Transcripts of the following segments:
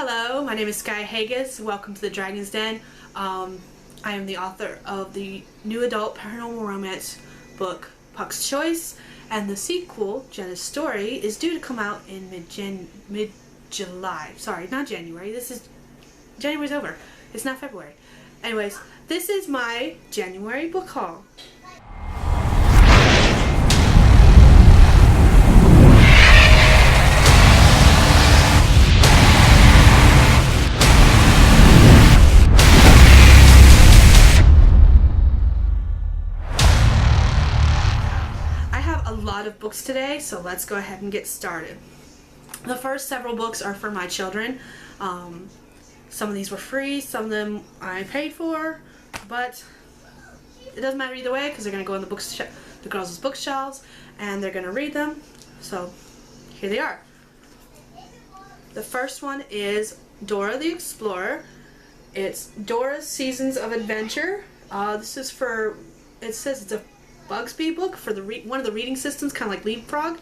Hello, my name is Sky Haggis. Welcome to the Dragon's Den. I am the author of the new adult paranormal romance book, Puck's Choice, and the sequel, Jenna's Story, is due to come out in mid-July. Sorry, not January. January's over. It's not February. Anyways, this is my January book haul. A lot of books today, so let's go ahead and get started. The first several books are for my children. Some of these were free, some of them I paid for, but it doesn't matter either way because they're going to go in the girls' bookshelves and they're going to read them. So here they are. The first one is Dora the Explorer. It's Dora's Seasons of Adventure. This is for, it says it's a Bugsby book for one of the reading systems, kind of like Leapfrog.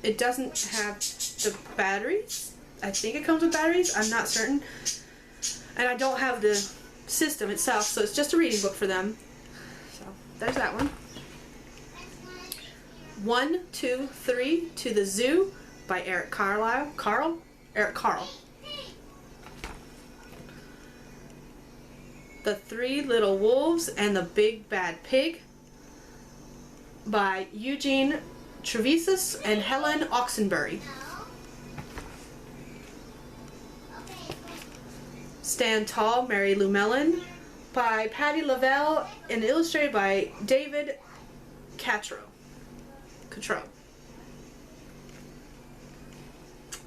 It doesn't have the batteries. I think it comes with batteries. I'm not certain. And I don't have the system itself, so it's just a reading book for them. So there's that one. 1, 2, 3 to the Zoo by Eric Carl. The Three Little Wolves and the Big Bad Pig by Eugene Trevisus and Helen Oxenbury. Stand Tall, Mary Lou Mellon by Patti Lavelle and illustrated by David Catro.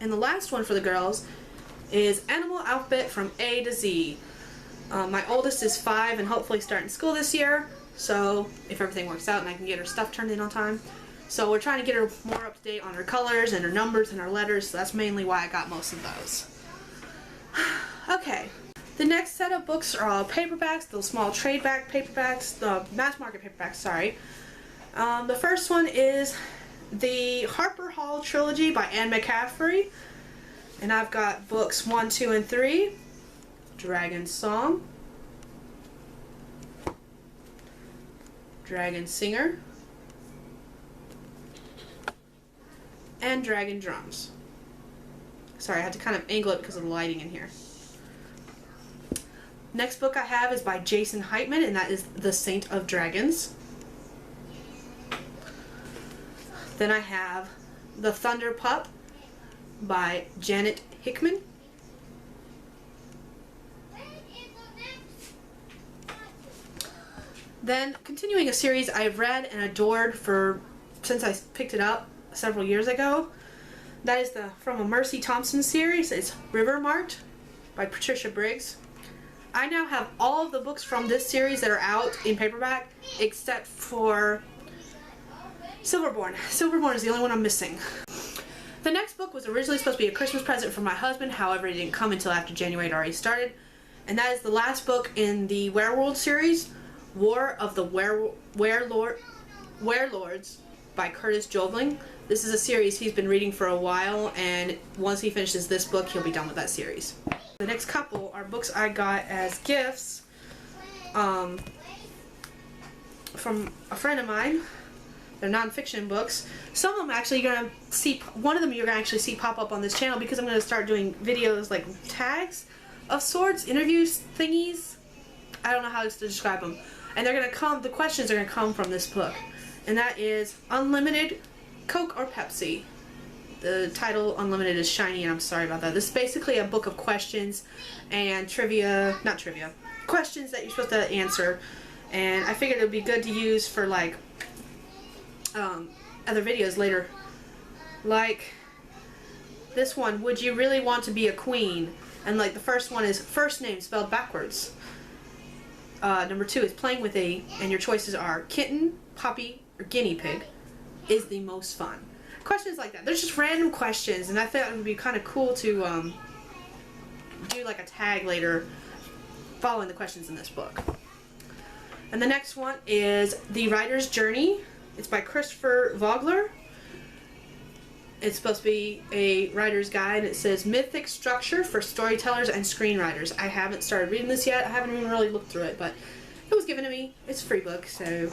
And the last one for the girls is Animal Alphabet from A to Z. My oldest is 5 and hopefully starting school this year, so if everything works out and I can get her stuff turned in on time. So we're trying to get her more up to date on her colors and her numbers and her letters, so that's mainly why I got most of those. Okay, the next set of books are all paperbacks, those small trade back paperbacks, the mass market paperbacks, sorry. The first one is the Harper Hall Trilogy by Anne McCaffrey, and I've got books 1, 2, and 3. Dragon Song, Dragon Singer, and Dragon Drums. Sorry, I had to kind of angle it because of the lighting in here. Next book I have is by Jason Heitman, and that is The Saint of Dragons. Then I have The Thunder Pup by Janet Hickman. Then, continuing a series I've read and adored since I picked it up several years ago. That is from a Mercy Thompson series. It's River Mart by Patricia Briggs. I now have all of the books from this series that are out in paperback except for Silverborn. Silverborn is the only one I'm missing. The next book was originally supposed to be a Christmas present for my husband, however it didn't come until after January had already started. And that is the last book in the Werewolf series, War of the Werelords by Curtis Jobling. This is a series he's been reading for a while, and once he finishes this book, he'll be done with that series. The next couple are books I got as gifts from a friend of mine. They're non-fiction books. Some of them actually you're gonna see. One of them you're gonna actually see pop up on this channel because I'm gonna start doing videos like tags of sorts, interviews, thingies. I don't know how else to describe them. And they're going to come, the questions are going to come from this book. And that is Unlimited, Coke or Pepsi. The title, Unlimited, is shiny, and I'm sorry about that. This is basically a book of questions and questions that you're supposed to answer. And I figured it would be good to use for, like, other videos later. Like this one, would you really want to be a queen? And, like, the first one is first name spelled backwards. Number 2 is playing with and your choices are kitten, puppy, or guinea pig is the most fun. Questions like that. There's just random questions, and I thought it would be kind of cool to do like a tag later following the questions in this book. And the next one is The Writer's Journey. It's by Christopher Vogler. It's supposed to be a writer's guide. It says Mythic Structure for Storytellers and Screenwriters. I haven't started reading this yet. I haven't even really looked through it, but it was given to me. It's a free book, so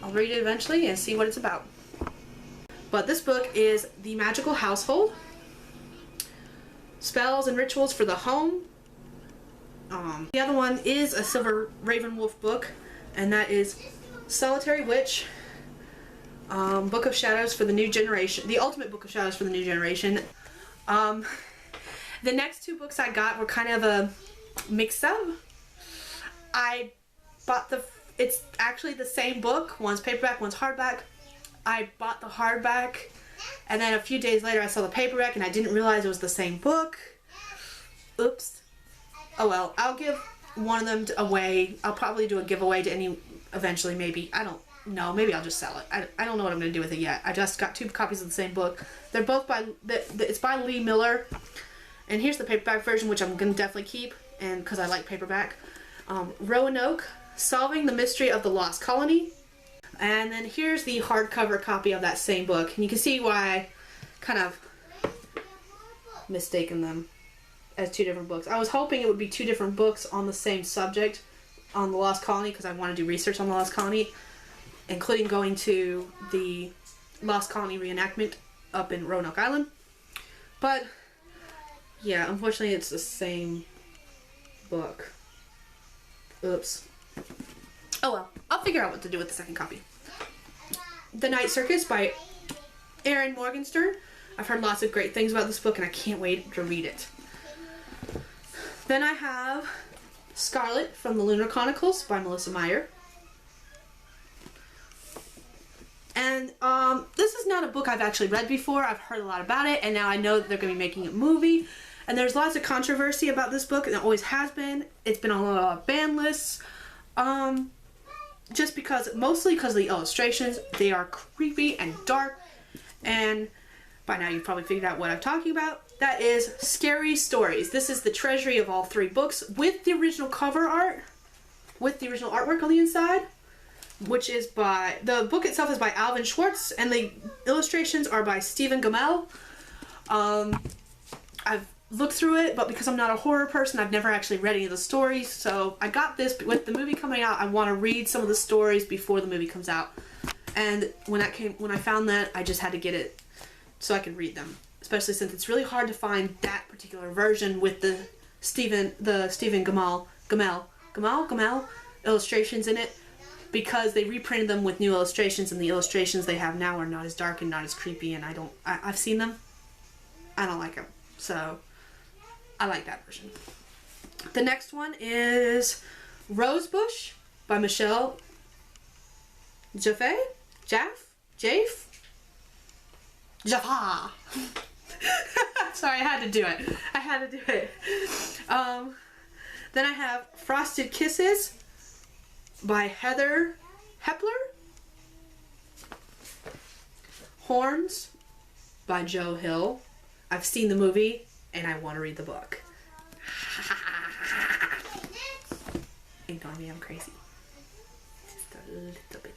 I'll read it eventually and see what it's about. But this book is The Magical Household. Spells and Rituals for the Home. The other one is a Silver Raven Wolf book, and that is Solitary Witch. Book of Shadows for the New Generation. The Ultimate Book of Shadows for the New Generation. The next two books I got were kind of a mix-up. I bought it's actually the same book. One's paperback, one's hardback. I bought the hardback, and then a few days later I saw the paperback and I didn't realize it was the same book. Oops. Oh well, I'll give one of them away. I'll probably do a giveaway to any, eventually maybe. I don't know, maybe I'll just sell it. I don't know what I'm going to do with it yet. I just got 2 copies of the same book. They're both by, it's by Lee Miller. And here's the paperback version, which I'm going to definitely keep, and because I like paperback. Roanoke, Solving the Mystery of the Lost Colony. And then here's the hardcover copy of that same book. And you can see why I kind of mistaken them as 2 different books. I was hoping it would be 2 different books on the same subject, on the Lost Colony, because I want to do research on the Lost Colony, including going to the Lost Colony reenactment up in Roanoke Island. But yeah, unfortunately it's the same book. Oops. Oh well, I'll figure out what to do with the second copy. The Night Circus by Erin Morgenstern. I've heard lots of great things about this book and I can't wait to read it. Then I have Scarlet from the Lunar Chronicles by Melissa Meyer. And this is not a book I've actually read before. I've heard a lot about it, and now I know that they're going to be making a movie. And there's lots of controversy about this book, and it always has been. It's been on a lot of ban lists. Just because, mostly because of the illustrations. They are creepy and dark. And by now you've probably figured out what I'm talking about. That is Scary Stories. This is the treasury of all 3 books with the original cover art, with the original artwork on the inside. Which is by, the book itself is by Alvin Schwartz, and the illustrations are by Stephen Gamel. I've looked through it, but because I'm not a horror person, I've never actually read any of the stories, so I got this, but with the movie coming out, I want to read some of the stories before the movie comes out. And when I found that, I just had to get it so I could read them. Especially since it's really hard to find that particular version with the Stephen Gamel illustrations in it. Because they reprinted them with new illustrations, and the illustrations they have now are not as dark and not as creepy, and I've seen them. I don't like them. So, I like that version. The next one is Rosebush by Michelle Jaffe? Jaffa. Sorry, I had to do it. Then I have Frosted Kisses by Heather Hepler. Horns by Joe Hill. I've seen the movie and I want to read the book. Ignore me, I'm crazy. Just a little bit.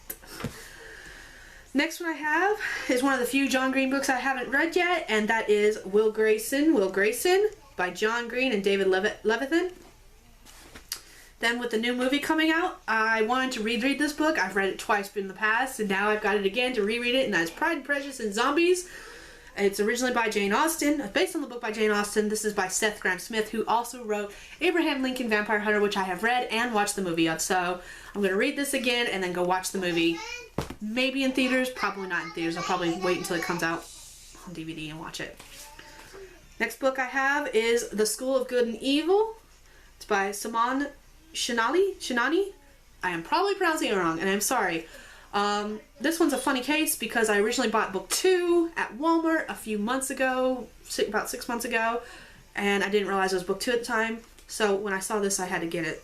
Next one I have is one of the few John Green books I haven't read yet, and that is Will Grayson by John Green and David Levithan. Then with the new movie coming out, I wanted to reread this book. I've read it twice in the past, and now I've got it again to reread it, and that's Pride and Prejudice and Zombies. It's originally by Jane Austen. Based on the book by Jane Austen, this is by Seth Grahame-Smith, who also wrote Abraham Lincoln Vampire Hunter, which I have read and watched the movie of. So I'm going to read this again and then go watch the movie. Maybe in theaters, probably not in theaters. I'll probably wait until it comes out on DVD and watch it. Next book I have is The School of Good and Evil. It's by Saman Shinani. I am probably pronouncing it wrong, and I'm sorry. This one's a funny case because I originally bought book 2 at Walmart a few months ago, about 6 months ago, and I didn't realize it was book 2 at the time. So when I saw this, I had to get it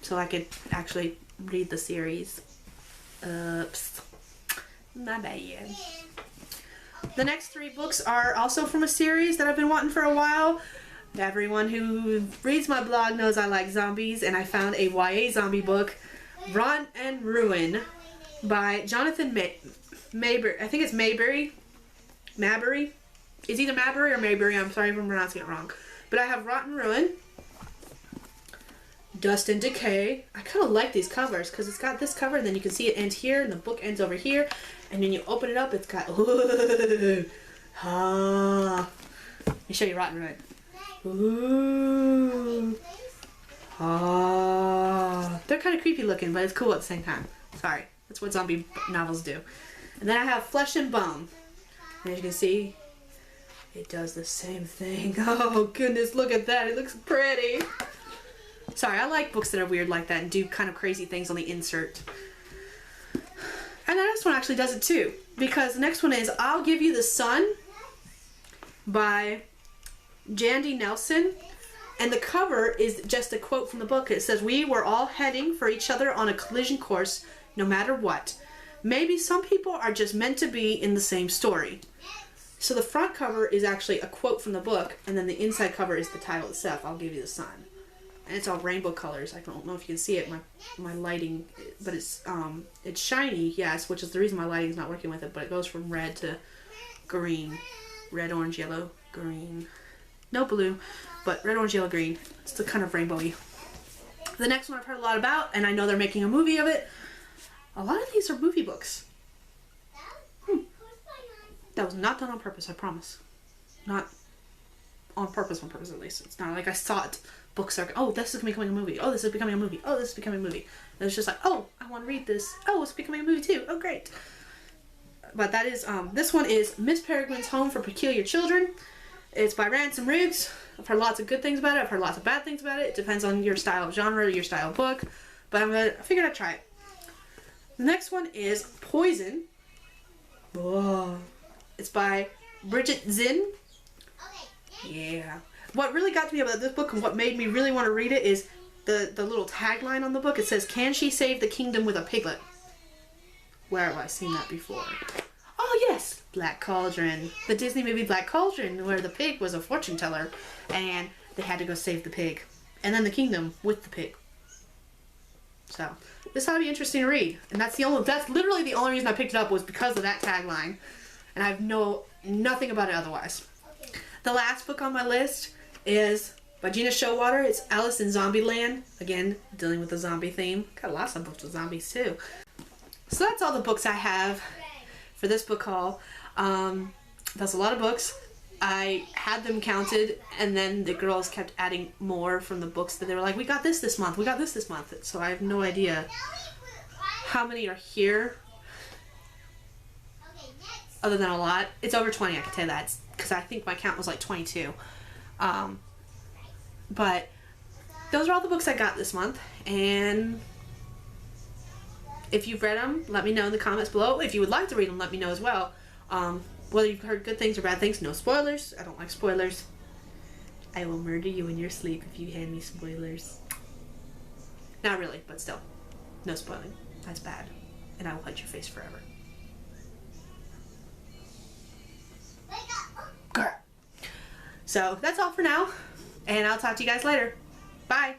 so I could actually read the series. Oops. My bad. The next 3 books are also from a series that I've been wanting for a while. Everyone who reads my blog knows I like zombies, and I found a YA zombie book, Rot and Ruin, by Jonathan Mayberry. I think it's Mayberry. Mabry. It's either Mabry or Mayberry. I'm sorry if I'm pronouncing it wrong. But I have Rotten Ruin, Dust and Decay. I kind of like these covers because it's got this cover and then you can see it end here and the book ends over here. And when you open it up, it's got, ooh, ah. Let me show you Rotten Ruin. Ooh, ah. They're kind of creepy looking, but it's cool at the same time. Sorry, that's what zombie novels do. And then I have Flesh and Bone. And as you can see, it does the same thing. Oh goodness, look at that. It looks pretty. Sorry, I like books that are weird like that and do kind of crazy things on the insert. And the next one actually does it too. Because the next one is I'll Give You the Sun by Jandy Nelson. And the cover is just a quote from the book. It says, "We were all heading for each other on a collision course, no matter what. Maybe some people are just meant to be in the same story." So the front cover is actually a quote from the book, and then the inside cover is the title itself, I'll Give You the Sun. And it's all rainbow colors. I don't know if you can see it, my lighting, but it's shiny, yes, which is the reason my lighting's not working with it, but it goes from red to green. Red, orange, yellow, green. No blue, but red, orange, yellow, green. It's the kind of rainbowy. The next one I've heard a lot about, and I know they're making a movie of it. A lot of these are movie books. That was not done on purpose, I promise. Not on purpose at least. It's not like I thought books are, oh, this is becoming a movie. Oh, this is becoming a movie. Oh, this is becoming a movie. And it's just like, oh, I want to read this. Oh, it's becoming a movie too. Oh, great. But that is, this one is Miss Peregrine's Home for Peculiar Children. It's by Ransom Riggs. I've heard lots of good things about it. I've heard lots of bad things about it. It depends on your style of genre, your style of book. But I figured I'd try it. The next one is Poison. Whoa. It's by Bridget Zinn. Yeah. What really got to me about this book and what made me really want to read it is the little tagline on the book. It says, "Can she save the kingdom with a piglet?" Where have I seen that before? Oh yes! Black Cauldron. The Disney movie Black Cauldron, where the pig was a fortune teller and they had to go save the pig. And then the kingdom with the pig. So, this ought to be interesting to read. And that's literally the only reason I picked it up was because of that tagline. And I have nothing about it otherwise. The last book on my list is by Gina Showalter. It's Alice in Zombieland. Again, dealing with the zombie theme. Got lots of books with zombies too. So that's all the books I have for this book haul. That's a lot of books. I had them counted, and then the girls kept adding more from the books that they were like, we got this month, we got this month. So I have no idea how many are here. Other than a lot. It's over 20, I can tell you that. Because I think my count was like 22. But those are all the books I got this month. And if you've read them, let me know in the comments below. If you would like to read them, let me know as well. Whether you've heard good things or bad things, no spoilers. I don't like spoilers. I will murder you in your sleep if you hand me spoilers. Not really, but still. No spoiling. That's bad. And I will hide your face forever. Girl. So that's all for now, and I'll talk to you guys later. Bye.